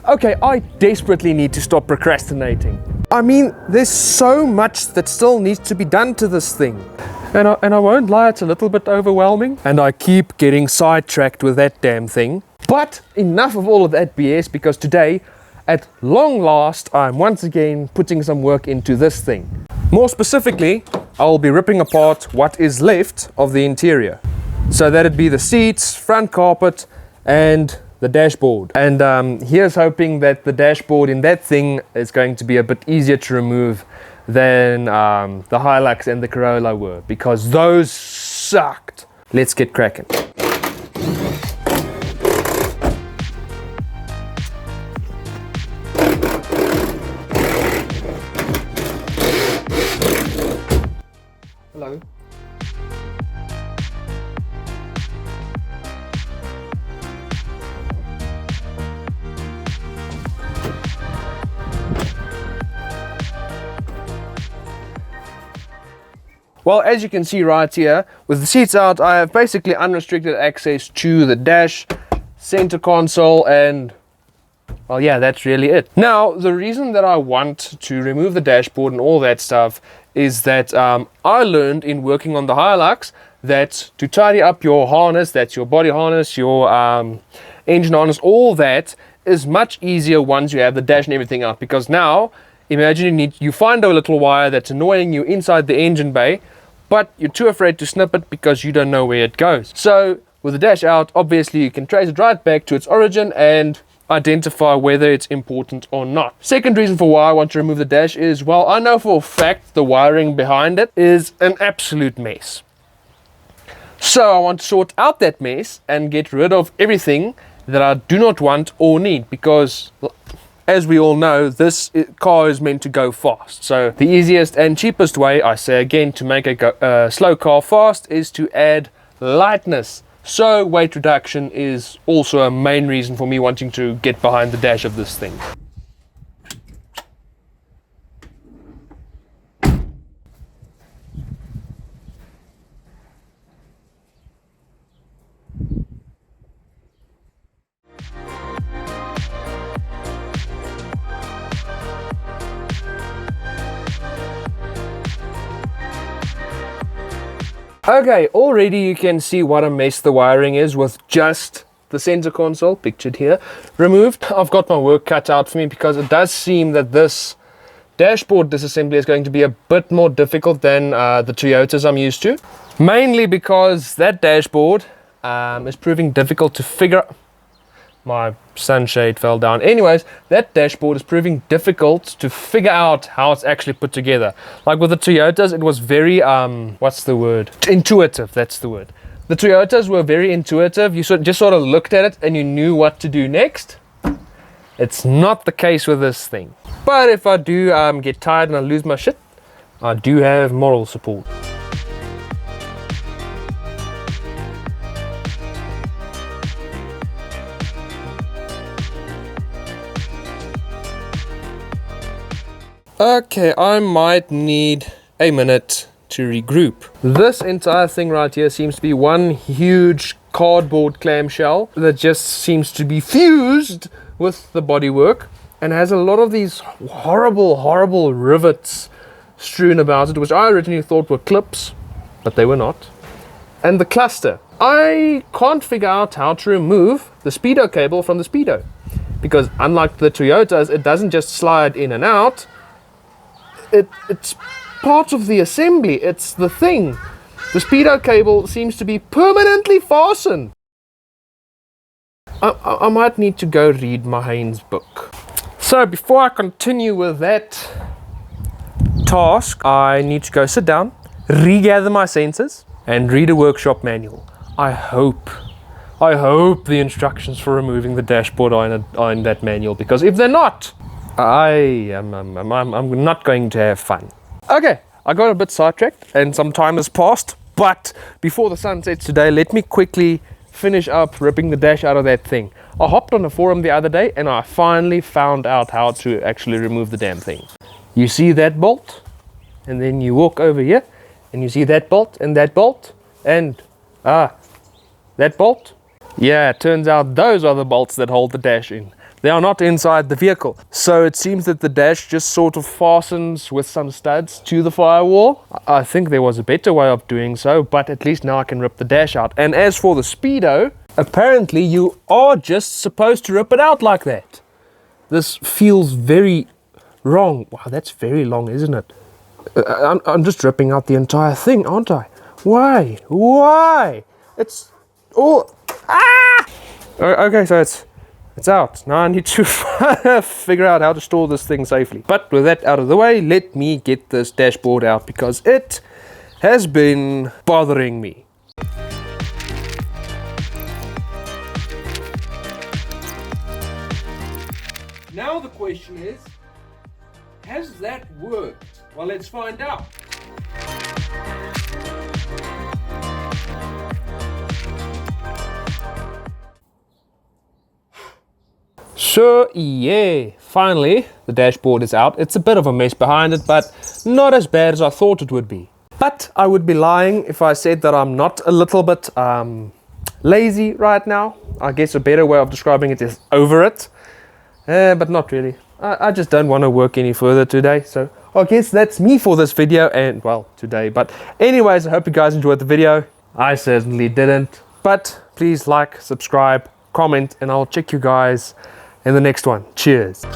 Okay, I desperately need to stop procrastinating. I mean, there's so much that still needs to be done to this thing. And I won't lie, it's a little bit overwhelming. And I keep getting sidetracked with that damn thing. But enough of all of that BS, because today, at long last, I'm once again putting some work into this thing. More specifically, I'll be ripping apart what is left of the interior. So that'd be the seats, front carpet, and the dashboard. And here's hoping that the dashboard in that thing is going to be a bit easier to remove than the Hilux and the Corolla were, because those sucked. Let's get cracking. Hello. Well, as you can see right here, with the seats out, I have basically unrestricted access to the dash, center console, and well, yeah, that's really it. Now, the reason that I want to remove the dashboard and all that stuff is that I learned in working on the Hilux that to tidy up your harness, that's your body harness, your engine harness, all that is much easier once you have the dash and everything out. Because now, imagine you find a little wire that's annoying you inside the engine bay, but you're too afraid to snip it because you don't know where it goes. So with the dash out, obviously you can trace it right back to its origin and identify whether it's important or not. Second reason for why I want to remove the dash is, well, I know for a fact the wiring behind it is an absolute mess. So I want to sort out that mess and get rid of everything that I do not want or need, because as we all know, this car is meant to go fast. So the easiest and cheapest way, I say again, to make a slow car fast is to add lightness. So weight reduction is also a main reason for me wanting to get behind the dash of this thing. Okay, already you can see what a mess the wiring is with just the center console, pictured here, removed. I've got my work cut out for me because it does seem that this dashboard disassembly is going to be a bit more difficult than the Toyotas I'm used to. Mainly because that dashboard is proving difficult to figure out. My sunshade fell down. Anyways, that dashboard is proving difficult to figure out how it's actually put together. Like with the Toyotas, it was very, what's the word? Intuitive, that's the word. The Toyotas were very intuitive. You just sort of looked at it and you knew what to do next. It's not the case with this thing. But if I do get tired and I lose my shit, I do have moral support. Okay, I might need a minute to regroup. This entire thing right here seems to be one huge cardboard clamshell that just seems to be fused with the bodywork and has a lot of these horrible rivets strewn about it, which I originally thought were clips, but they were not. And the cluster. I can't figure out how to remove the Speedo cable from the Speedo, because unlike the Toyotas, it doesn't just slide in and out. It's part of the assembly. It's the thing. The Speedo cable seems to be permanently fastened. I might need to go read my Haynes book. So before I continue with that task, I need to go sit down, regather my senses, and read a workshop manual. I hope the instructions for removing the dashboard are in that manual, because if they're not, I'm not going to have fun. Okay, I got a bit sidetracked and some time has passed, but before the sun sets today, let me quickly finish up ripping the dash out of that thing. I hopped on a forum the other day and I finally found out how to actually remove the damn thing. You see that bolt, and then you walk over here and you see that bolt and that bolt and that bolt. Yeah, it turns out those are the bolts that hold the dash in. They are not inside the vehicle. So it seems that the dash just sort of fastens with some studs to the firewall. I think there was a better way of doing so, but at least now I can rip the dash out. And as for the Speedo, apparently you are just supposed to rip it out like that. This feels very wrong. Wow, that's very long, isn't it? I'm just ripping out the entire thing, aren't I? Why? Why? It's all... Ah! Okay, so it's out. Now I need to figure out how to store this thing safely. But with that out of the way, let me get this dashboard out because it has been bothering me. Now the question is, has that worked? Well, let's find out. So yeah, finally the dashboard is out. It's a bit of a mess behind it, but not as bad as I thought it would be. But I would be lying if I said that I'm not a little bit lazy right now. I guess a better way of describing it is over it. But not really. I just don't want to work any further today. So I guess that's me for this video and, well, today. But anyways, I hope you guys enjoyed the video. I certainly didn't. But please like, subscribe, comment, and I'll check you guys in the next one. Cheers.